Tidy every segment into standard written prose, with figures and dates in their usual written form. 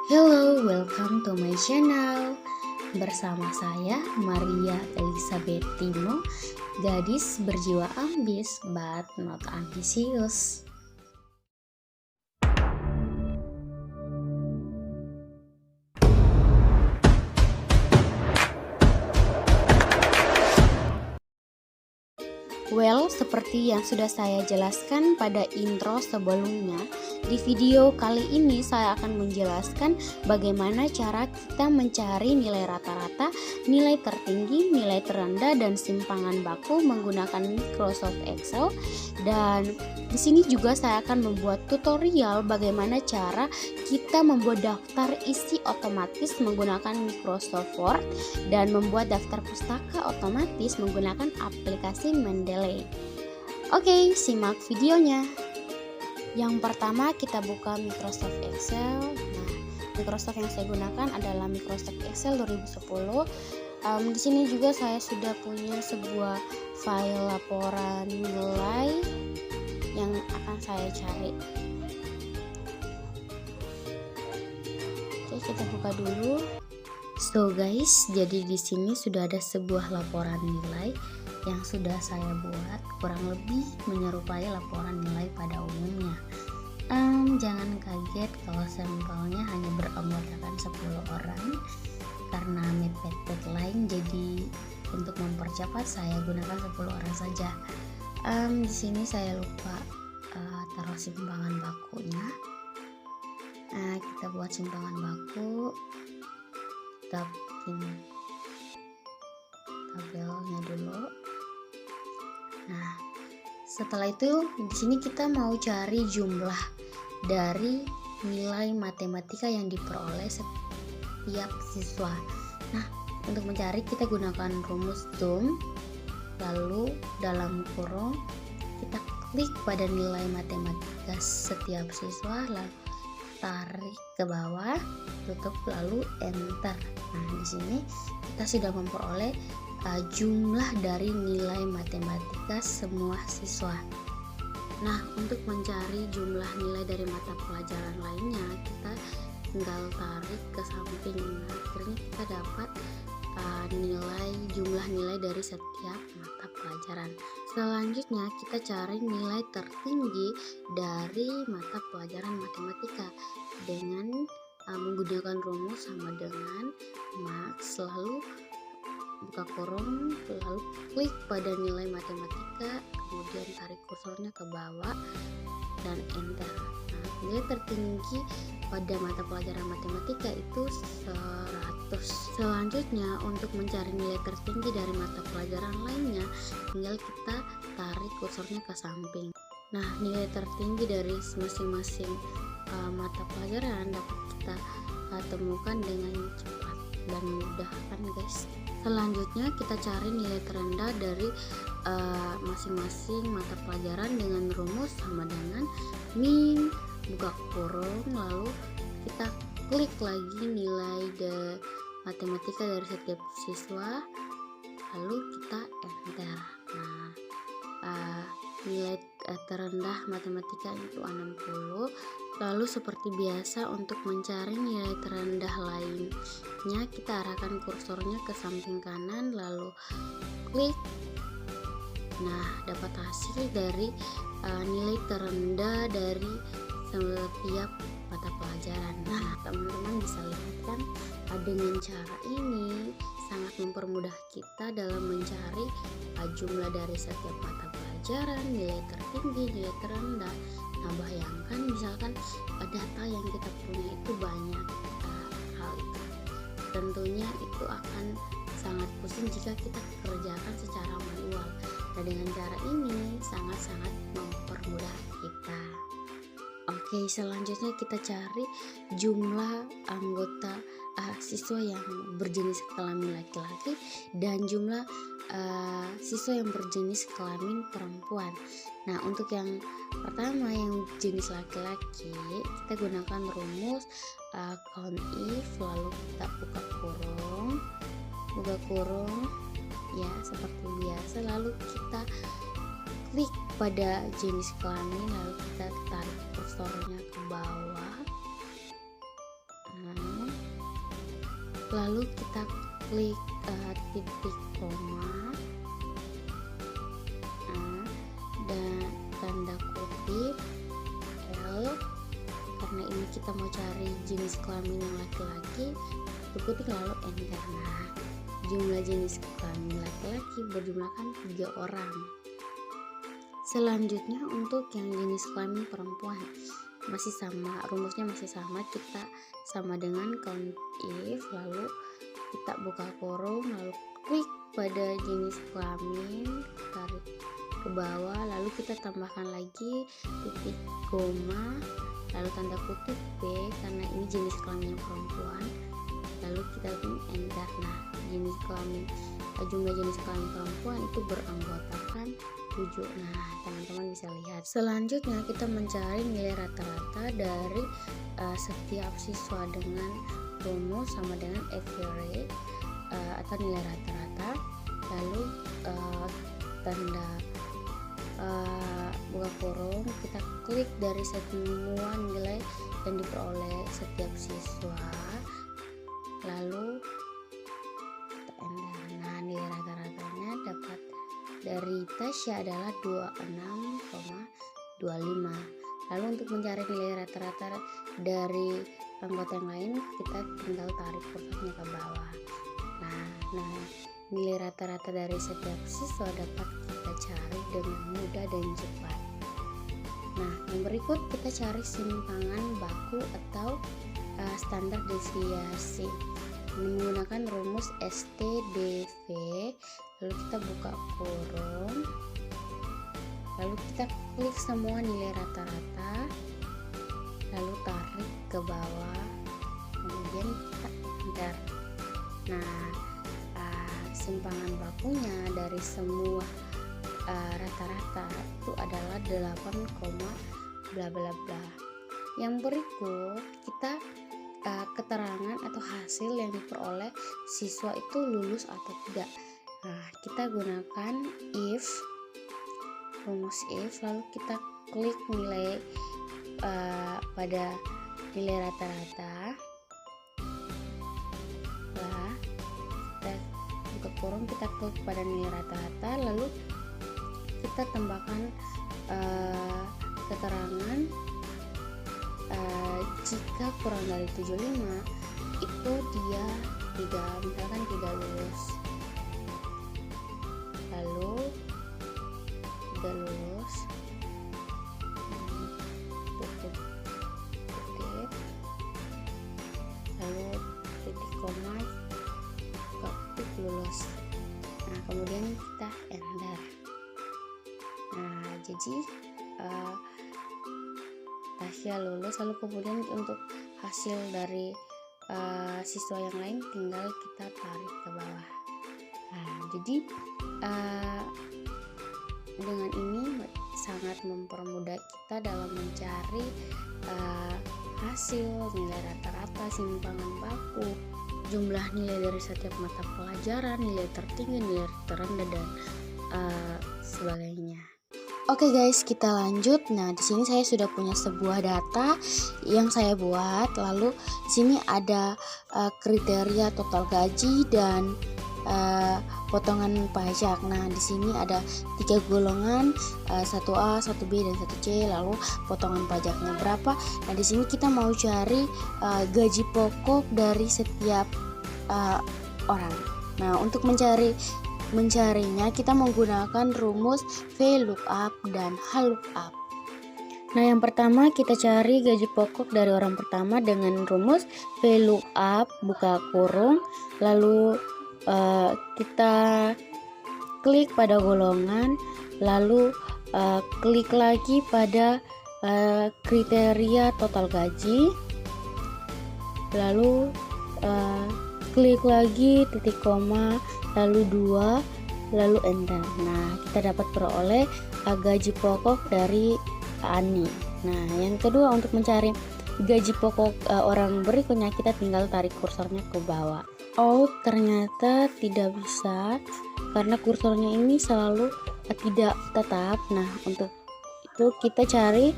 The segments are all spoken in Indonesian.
Hello, welcome to my channel. Bersama saya Maria Elizabeth Timo, gadis berjiwa ambis but not ambisius. Well, seperti yang sudah saya jelaskan pada intro sebelumnya, di video kali ini saya akan menjelaskan bagaimana cara kita mencari nilai rata-rata, nilai tertinggi, nilai terendah, dan simpangan baku menggunakan Microsoft Excel. Dan di sini juga saya akan membuat tutorial bagaimana cara kita membuat daftar isi otomatis menggunakan Microsoft Word dan membuat daftar pustaka otomatis menggunakan aplikasi Mendeley. Oke, simak videonya. Yang pertama kita buka Microsoft Excel. Nah, Microsoft yang saya gunakan adalah Microsoft Excel 2010. Di sini juga saya sudah punya sebuah file laporan nilai yang akan saya cari. Oke, kita buka dulu. So guys, jadi di sini sudah ada sebuah laporan nilai yang sudah saya buat, kurang lebih menyerupai laporan nilai pada umumnya. Jangan kaget kalau sampelnya hanya beranggotakan 10 orang karena mepet deadline, jadi untuk mempercepat saya gunakan 10 orang saja. Di sini saya lupa taruh simpangan bakunya. Nah, kita buat simpangan baku, kita bikin tabelnya dulu. Nah, setelah itu di sini kita mau cari jumlah dari nilai matematika yang diperoleh setiap siswa. Nah, untuk mencari kita gunakan rumus Zoom, lalu dalam kurung kita klik pada nilai matematika setiap siswa, lalu tarik ke bawah, tutup, lalu enter. Nah, di sini kita sudah memperoleh jumlah dari nilai matematika semua siswa. Nah, untuk mencari jumlah nilai dari mata pelajaran lainnya, kita tinggal tarik ke samping. Nah, akhirnya kita dapat jumlah nilai dari setiap mata pelajaran. Selanjutnya kita cari nilai tertinggi dari mata pelajaran matematika dengan menggunakan rumus sama dengan max, lalu buka kurung, lalu klik pada nilai matematika, kemudian tarik kursornya ke bawah dan enter. Nah, nilai tertinggi pada mata pelajaran matematika itu 100. Selanjutnya untuk mencari nilai tertinggi dari mata pelajaran lainnya, tinggal kita tarik kursornya ke samping. Nah, nilai tertinggi dari masing-masing mata pelajaran dapat kita temukan dengan cepat dan mudah kan guys. Selanjutnya kita cari nilai terendah dari masing-masing mata pelajaran dengan rumus sama dengan min, buka kurung, lalu kita klik lagi nilai matematika dari setiap siswa, lalu kita enter. Nah, nilai terendah matematika itu 60. Lalu seperti biasa untuk mencari nilai terendah lainnya, kita arahkan kursornya ke samping kanan lalu klik. Nah, dapat hasil dari nilai terendah dari setiap mata pelajaran. Nah, teman-teman bisa lihat kan, dengan cara ini sangat mempermudah kita dalam mencari jumlah dari setiap mata pelajaran, nilai tertinggi, nilai terendah. Nah, bayangkan misalkan data yang kita punya itu banyak hal itu, tentunya itu akan sangat pusing jika kita kerjakan secara manual. Nah, dengan cara ini sangat-sangat mempermudah kita. Oke, selanjutnya kita cari jumlah anggota siswa yang berjenis kelamin laki-laki dan jumlah siswa yang berjenis kelamin perempuan. Nah, untuk yang pertama yang jenis laki-laki, kita gunakan rumus count if, lalu kita buka kurung ya seperti biasa, lalu kita klik pada jenis kelamin, lalu kita tarik kursornya ke bawah. Nah, lalu kita klik titik koma, dan tanda kutip L, karena ini kita mau cari jenis kelamin yang laki-laki, ketik lalu enter. Nah, jumlah jenis kelamin laki-laki berjumlahkan 3 orang. Selanjutnya untuk yang jenis kelamin perempuan masih sama, rumusnya masih sama, kita sama dengan count if, lalu kita buka kurung, lalu klik pada jenis kelamin, tarik ke bawah, lalu kita tambahkan lagi titik koma, lalu tanda kutip B karena ini jenis kelamin perempuan, lalu kita enter. Nah, jumlah jenis kelamin perempuan itu beranggotakan 7. Nah, teman-teman bisa lihat. Selanjutnya kita mencari nilai rata-rata dari setiap siswa dengan rumus sama dengan average atau nilai rata-rata, lalu tanda buka kurung, kita klik dari semua nilai yang diperoleh setiap siswa, lalu kita enter. Nah, nilai rata-ratanya dapat dari Tasya adalah 26,25. Lalu untuk mencari nilai rata-rata dari anggota yang lain, kita tinggal tarik kursornya ke bawah. Nah, nilai rata-rata dari setiap siswa dapat kita cari dengan mudah dan cepat. Nah, yang berikut kita cari simpangan baku atau standar deviasi menggunakan rumus STDV. Lalu kita buka kurung, lalu kita klik semua nilai rata-rata, lalu tarik ke bawah, kemudian kita enter. Nah, simpangan bakunya dari semua rata-rata itu adalah 8, bla bla bla. Yang berikut kita keterangan atau hasil yang diperoleh siswa itu lulus atau tidak. Nah, kita gunakan rumus if, lalu kita klik nilai pada nilai rata-rata. Nah, kita buka kurung, kita klik pada nilai rata-rata, lalu kita tambahkan keterangan jika kurang dari 75 itu dia misalkan tidak lulus, lalu tidak lulus, tutup kutip, lalu titik koma, kutip lulus. Nah, kemudian kita enter. Nah, jadi Tasya lulus, lalu kemudian untuk hasil dari siswa yang lain tinggal kita tarik ke bawah. Nah, jadi dengan ini sangat mempermudah kita dalam mencari hasil nilai rata-rata, simpangan baku, jumlah nilai dari setiap mata pelajaran, nilai tertinggi, nilai terendah, dan sebagainya. Oke guys, kita lanjut. Nah, di sini saya sudah punya sebuah data yang saya buat. Lalu di sini ada kriteria total gaji dan potongan pajak. Nah, di sini ada 3 golongan, 1A, 1B, dan 1C. Lalu potongan pajaknya berapa? Nah, di sini kita mau cari gaji pokok dari setiap orang. Nah, untuk mencarinya kita menggunakan rumus VLOOKUP dan HLOOKUP. Nah, yang pertama kita cari gaji pokok dari orang pertama dengan rumus VLOOKUP buka kurung, lalu kita klik pada golongan, lalu klik lagi pada kriteria total gaji, lalu klik lagi titik koma, lalu 2, lalu enter. Nah, kita dapat peroleh gaji pokok dari Ani. Nah, yang kedua untuk mencari gaji pokok orang berikutnya, kita tinggal tarik kursornya ke bawah. Oh, ternyata tidak bisa karena kursornya ini selalu tidak tetap. Nah, untuk itu kita cari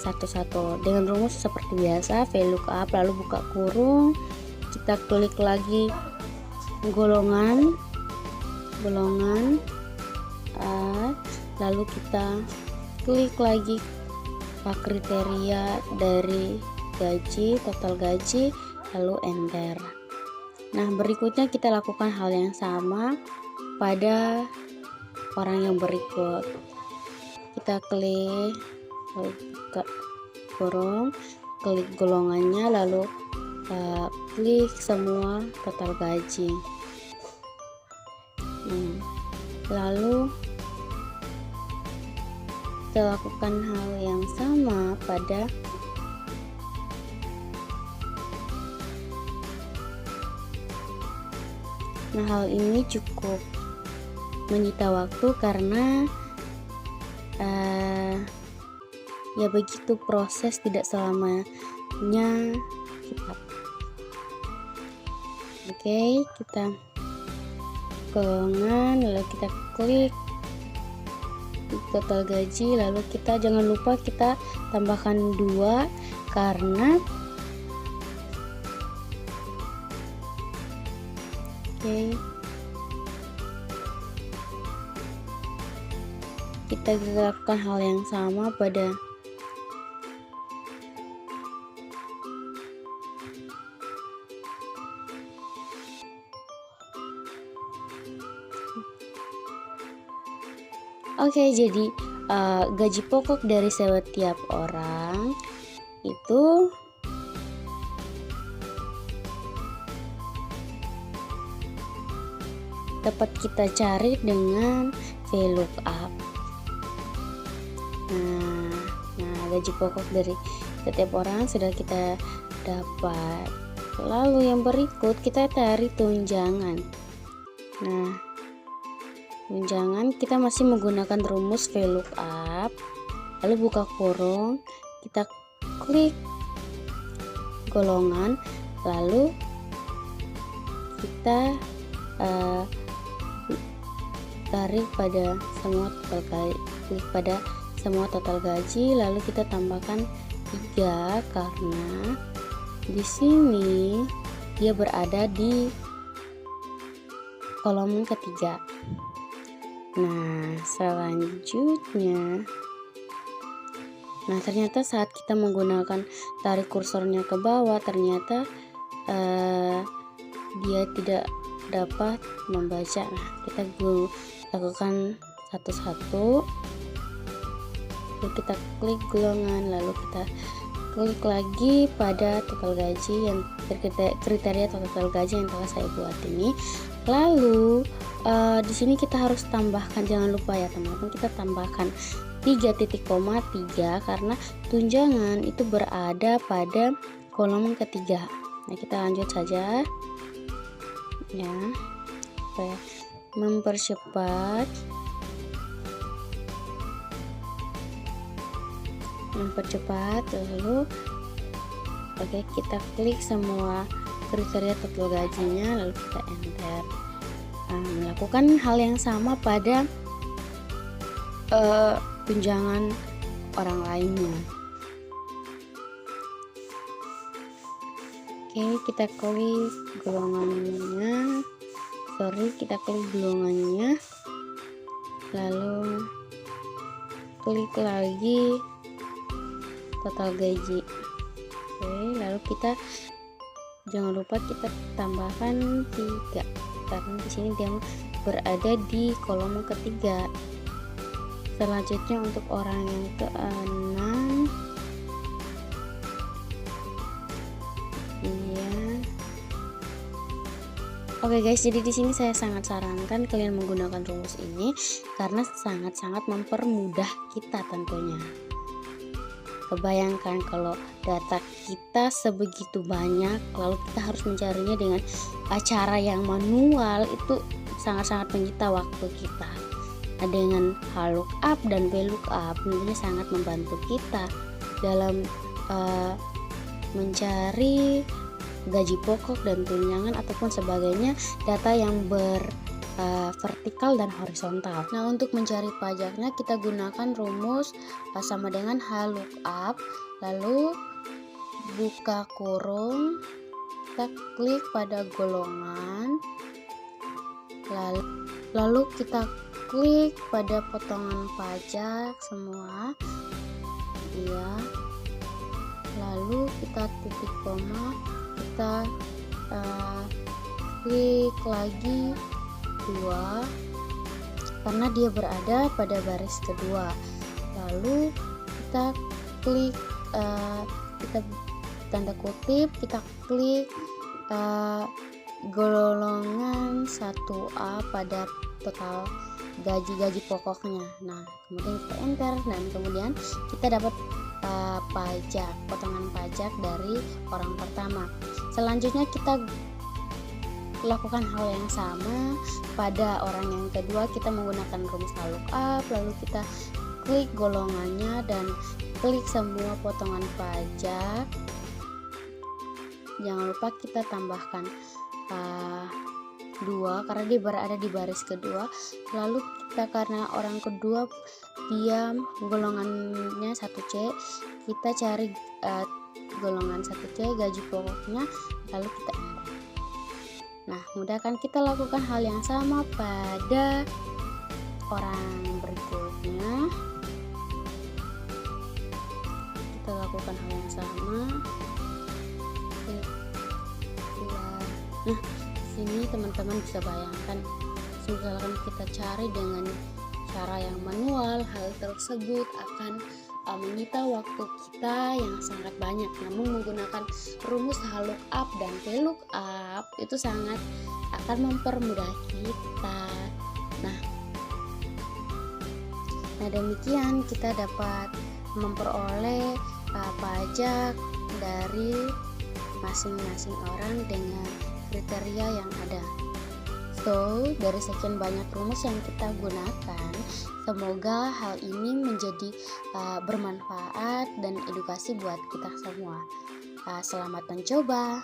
satu-satu dengan rumus seperti biasa, VLOOKUP, lalu buka kurung, kita klik lagi golongan A, lalu kita klik lagi kriteria dari gaji, total gaji, lalu enter. Nah, berikutnya kita lakukan hal yang sama pada orang yang berikut. Kita klik buka kurung, klik golongannya, lalu klik semua total gaji. Lalu kita lakukan hal yang sama pada hal ini cukup menyita waktu karena ya begitu, proses tidak selamanya cepat. Oke, kita golongan, lalu kita klik total gaji, lalu kita jangan lupa kita tambahkan 2 karena kita lakukan hal yang sama pada jadi gaji pokok dari setiap orang itu dapat kita cari dengan VLOOKUP. Nah, gaji pokok dari setiap orang sudah kita dapat. Lalu yang berikut kita cari tunjangan. Nah, tunjangan kita masih menggunakan rumus VLOOKUP, lalu buka kurung, kita klik golongan, lalu kita tarik pada semua total gaji, klik pada semua total gaji, lalu kita tambahkan 3 karena di sini dia berada di kolom ketiga. Nah, selanjutnya, ternyata saat kita menggunakan tarik kursornya ke bawah, ternyata dia tidak dapat membaca. Nah, kita lakukan satu-satu. Lalu kita klik golongan, lalu kita klik lagi pada total gaji yang kriteria total gaji yang telah saya buat ini. Lalu di sini kita harus tambahkan, jangan lupa ya teman-teman, kita tambahkan 3.3 karena tunjangan itu berada pada kolom ketiga. Nah, kita lanjut saja ya, supaya mempercepat lalu kita klik semua kriteria total gajinya, lalu kita enter. Melakukan hal yang sama pada tunjangan orang lainnya. Kita klik golongannya, lalu klik lagi total gaji. Lalu kita jangan lupa kita tambahkan 3 karena di sini dia berada di kolom ketiga. Selanjutnya untuk orang yang ke-6, Oke guys, jadi di sini saya sangat sarankan kalian menggunakan rumus ini karena sangat-sangat mempermudah kita tentunya. Kebayangkan kalau data kita sebegitu banyak, lalu kita harus mencarinya dengan cara yang manual, itu sangat-sangat menyita waktu kita. Nah, dengan VLOOKUP dan VLOOKUP tentunya sangat membantu kita dalam mencari gaji pokok dan tunjangan ataupun sebagainya, data yang vertikal dan horizontal. Nah, untuk mencari pajaknya kita gunakan rumus sama dengan VLOOKUP, lalu buka kurung, kita klik pada golongan, lalu kita klik pada potongan pajak semua ya, lalu kita titik koma, kita klik lagi 2 karena dia berada pada baris kedua, lalu kita klik kita tanda kutip, kita klik golongan 1A pada total gaji pokoknya. Nah, kemudian kita enter dan kemudian kita dapat pajak, potongan pajak dari orang pertama. Selanjutnya kita lakukan hal yang sama pada orang yang kedua. Kita menggunakan rumus lookup, lalu kita klik golongannya dan klik semua potongan pajak. Jangan lupa kita tambahkan 2 karena dia berada di baris kedua. Lalu kita, karena orang kedua dia golongannya 1C, kita cari golongan 1C gaji pokoknya, lalu kita enter. Nah, mudah kan? Kita lakukan hal yang sama pada orang berikutnya. Kita lakukan hal yang sama. Nah, sini teman-teman bisa bayangkan, misalkan kita cari dengan cara yang manual, hal tersebut akan menyita waktu kita yang sangat banyak. Namun menggunakan rumus lookup dan VLOOKUP itu sangat akan mempermudah kita. Nah demikian kita dapat memperoleh pajak dari masing-masing orang dengan kriteria yang ada. So, dari sekian banyak rumus yang kita gunakan, semoga hal ini menjadi bermanfaat dan edukasi buat kita semua. Selamat mencoba.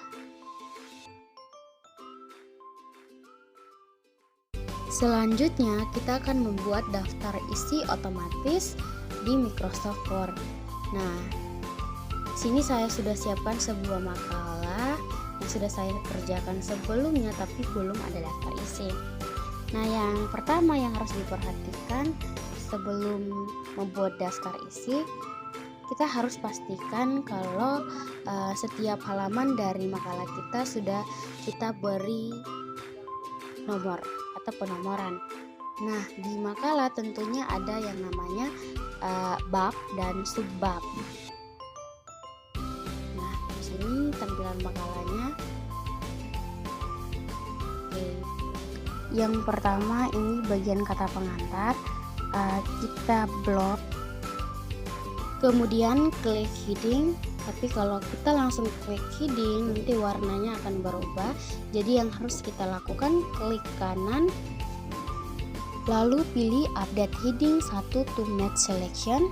Selanjutnya, kita akan membuat daftar isi otomatis di Microsoft Word. Nah, sini saya sudah siapkan sebuah makalah yang sudah saya kerjakan sebelumnya tapi belum ada daftar isi. Nah, yang pertama yang harus diperhatikan sebelum membuat daftar isi, kita harus pastikan kalau setiap halaman dari makalah kita sudah kita beri nomor atau penomoran. Nah, di makalah tentunya ada yang namanya bab dan subbab. Nah, di sini tampilan makalahnya. Oke. Yang pertama ini bagian kata pengantar, kita blok, kemudian klik heading. Tapi kalau kita langsung klik heading nanti warnanya akan berubah. Jadi yang harus kita lakukan, klik kanan, lalu pilih update heading 1 to match selection.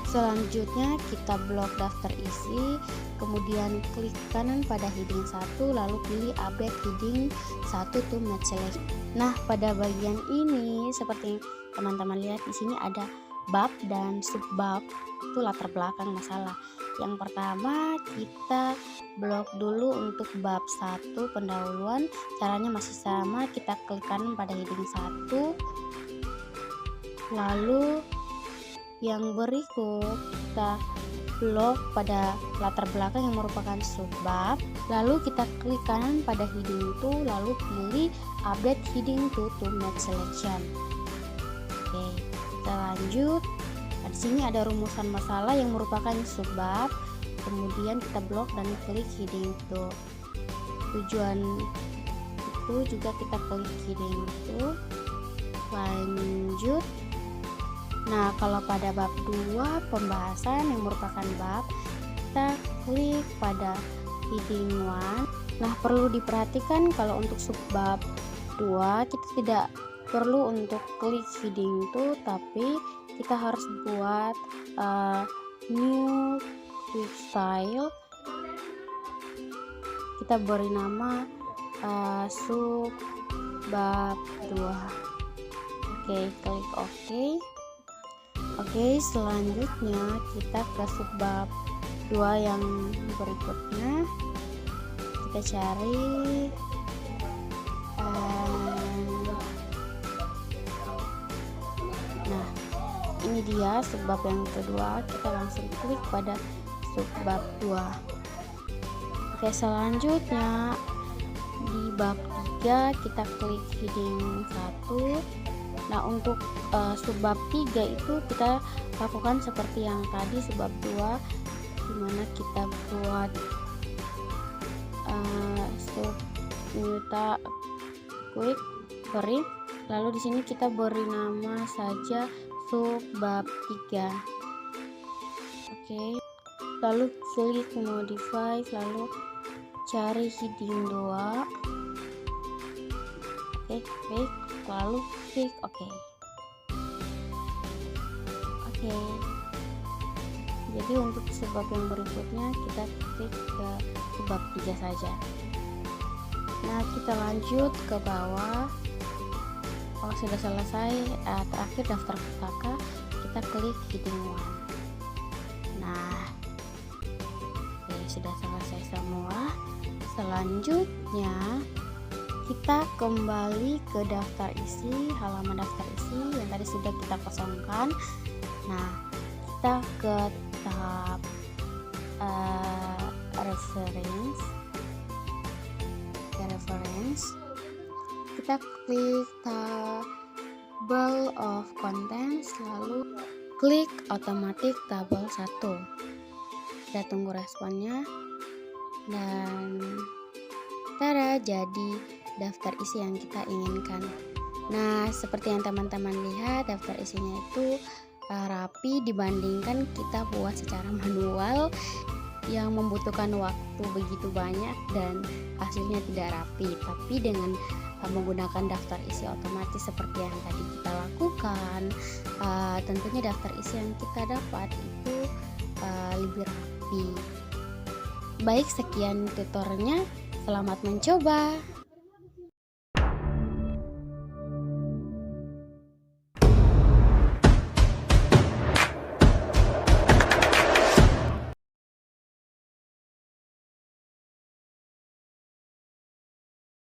Selanjutnya kita blok daftar isi, kemudian klik kanan pada heading 1, lalu pilih update heading 1 to match selection. Nah, pada bagian ini seperti teman-teman lihat di sini ada bab dan subbab, itu latar belakang masalah. Yang pertama kita blok dulu untuk bab 1 pendahuluan. Caranya masih sama, kita klik kanan pada heading 1, lalu yang berikut kita blok pada latar belakang yang merupakan subbab, lalu kita klik kanan pada heading itu, lalu pilih update heading to match selection. Oke, kita lanjut. Nah, di sini ada rumusan masalah yang merupakan subbab, kemudian kita blok dan klik heading itu. Tujuan itu juga kita klik heading itu. Lanjut. Nah, kalau pada bab 2 pembahasan yang merupakan bab, kita klik pada heading 1. Nah, perlu diperhatikan kalau untuk subbab 2 kita tidak perlu untuk klik heading itu, tapi kita harus buat new quick style. Kita beri nama subbab 2. Oke, klik OK. Oke, selanjutnya kita ke subbab 2 yang berikutnya. kita cari nah, ini dia subbab yang kedua. Kita langsung klik pada subbab 2. Oke, selanjutnya di bab 3 kita klik heading 1. Nah, untuk subbab 3 itu kita lakukan seperti yang tadi subbab 2, dimana kita buat nyuta quick print, lalu di sini kita beri nama saja subbab 3. Oke, lalu klik modify, lalu cari heading 2. Oke, klik, lalu klik oke. Jadi untuk subbab yang berikutnya kita klik ke subbab 3 saja. Nah, kita lanjut ke bawah. Kalau sudah selesai, terakhir daftar pustaka, kita klik heading 1. Nah, oke, sudah selesai semua. Selanjutnya kita kembali ke daftar isi, halaman daftar isi yang tadi sudah kita kosongkan. Nah, kita ke tab reference, kita klik table of contents, lalu klik automatic tabel 1. Kita tunggu responnya, dan tada, jadi daftar isi yang kita inginkan. Nah, seperti yang teman-teman lihat, daftar isinya itu rapi dibandingkan kita buat secara manual yang membutuhkan waktu begitu banyak dan hasilnya tidak rapi. Tapi dengan menggunakan daftar isi otomatis seperti yang tadi kita lakukan, tentunya daftar isi yang kita dapat itu lebih rapi. Baik, sekian tutornya. Selamat mencoba.